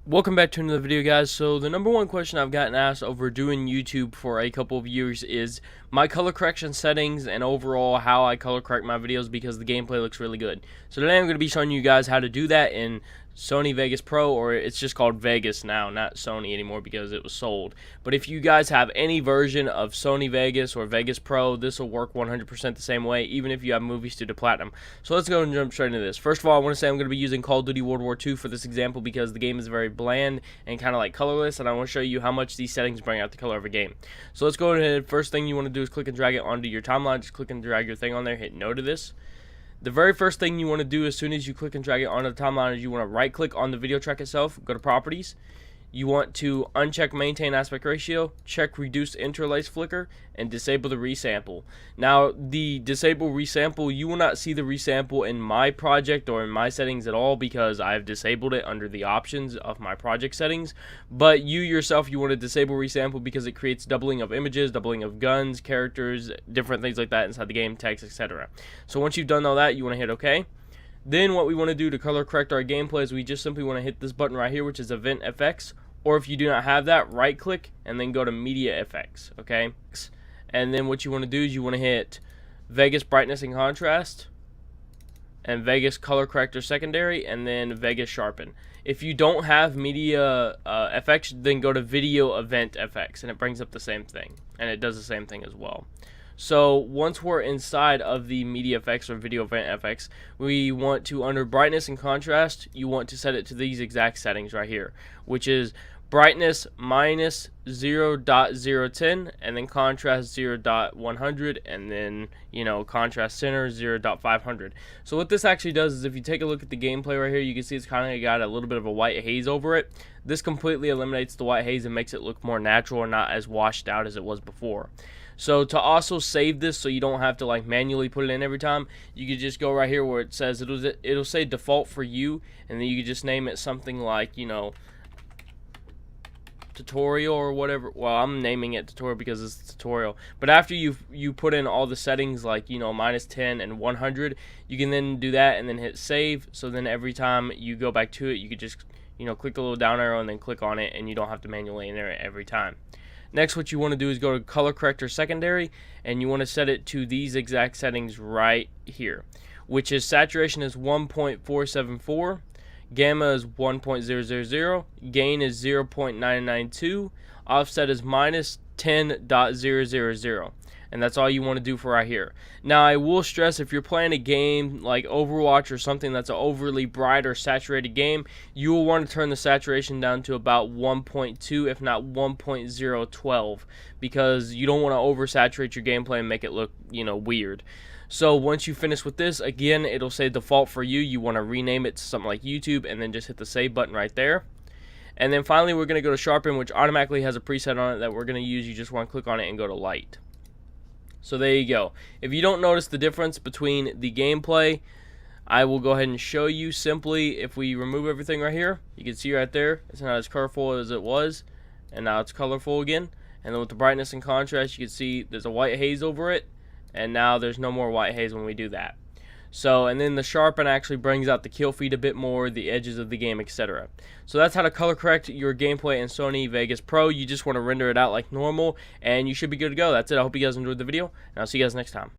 Welcome back to another video, guys. So the number one question I've gotten asked over doing YouTube for a couple of years is my color correction settings and overall how I color correct my videos because the gameplay looks really good. So today I'm going to be showing you guys how to do that in Sony Vegas Pro, or it's just called Vegas now, not Sony anymore because it was sold. But if you guys have any version of Sony Vegas or Vegas Pro, this will work 100% the same way, even if you have Movie Studio Platinum. So let's go and jump straight into this. First of all, I want to say I'm going to be using Call of Duty World War II for this example because the game is very bland and kind of like colorless, and I want to show you how much these settings bring out the color of a game. So let's go ahead. First thing you want to do is click and drag it onto your timeline. Just click and drag your thing on there, hit no to this. The very first thing you want to do as soon as you click and drag it onto the timeline is you want to right click on the video track itself, go to properties. You want to uncheck maintain aspect ratio, check reduce interlace flicker, and disable the resample. Now the disable resample, you will not see the resample in my project or in my settings at all because I've disabled it under the options of my project settings. But you yourself, you want to disable resample because it creates doubling of images, doubling of guns, characters, different things like that inside the game, text, etc. So once you've done all that, you want to hit OK. Then what we want to do to color correct our gameplay is we just simply want to hit this button right here, which is Event FX. Or if you do not have that, right click and then go to Media Effects, okay? And then what you want to do is you want to hit Vegas Brightness and Contrast and Vegas Color Corrector Secondary and then Vegas Sharpen. If you don't have Media FX, then go to Video Event FX and it brings up the same thing. And it does the same thing as well. So once we're inside of the Media FX or Video Event FX, we want to, under Brightness and Contrast, you want to set it to these exact settings right here, which is brightness minus 0.010 and then contrast 0.100 and then contrast center 0.500. So what this actually does is if you take a look at the gameplay right here, you can see it's kind of got a little bit of a white haze over it. This completely eliminates the white haze and makes it look more natural and not as washed out as it was before. So to also save this so you don't have to like manually put it in every time, you could just go right here where it says it'll say default for you, and then you could just name it something like tutorial or whatever. Well, I'm naming it tutorial because it's a tutorial. But after you put in all the settings like minus 10 and 100, you can then do that and then hit save. So then every time you go back to it, you could just click the little down arrow and then click on it, and you don't have to manually enter it every time. Next, what you want to do is go to Color Corrector Secondary, and you want to set it to these exact settings right here, which is saturation is 1.474, gamma is 1.000, gain is 0.992, offset is minus 10.000. And that's all you want to do for right here. Now, I will stress, if you're playing a game like Overwatch or something that's an overly bright or saturated game, you will want to turn the saturation down to about 1.2, if not 1.012, because you don't want to oversaturate your gameplay and make it look, weird. So once you finish with this, again, it'll say default for you. You want to rename it to something like YouTube, and then just hit the save button right there. And then finally, we're going to go to Sharpen, which automatically has a preset on it that we're going to use. You just want to click on it and go to Light. So there you go. If you don't notice the difference between the gameplay, I will go ahead and show you simply. If we remove everything right here, you can see right there, it's not as colorful as it was, and now it's colorful again. And then with the brightness and contrast, you can see there's a white haze over it, and now there's no more white haze when we do that. So, and then the Sharpen actually brings out the kill feed a bit more, the edges of the game, etc. So that's how to color correct your gameplay in Sony Vegas Pro. You just want to render it out like normal, and you should be good to go. That's it. I hope you guys enjoyed the video, and I'll see you guys next time.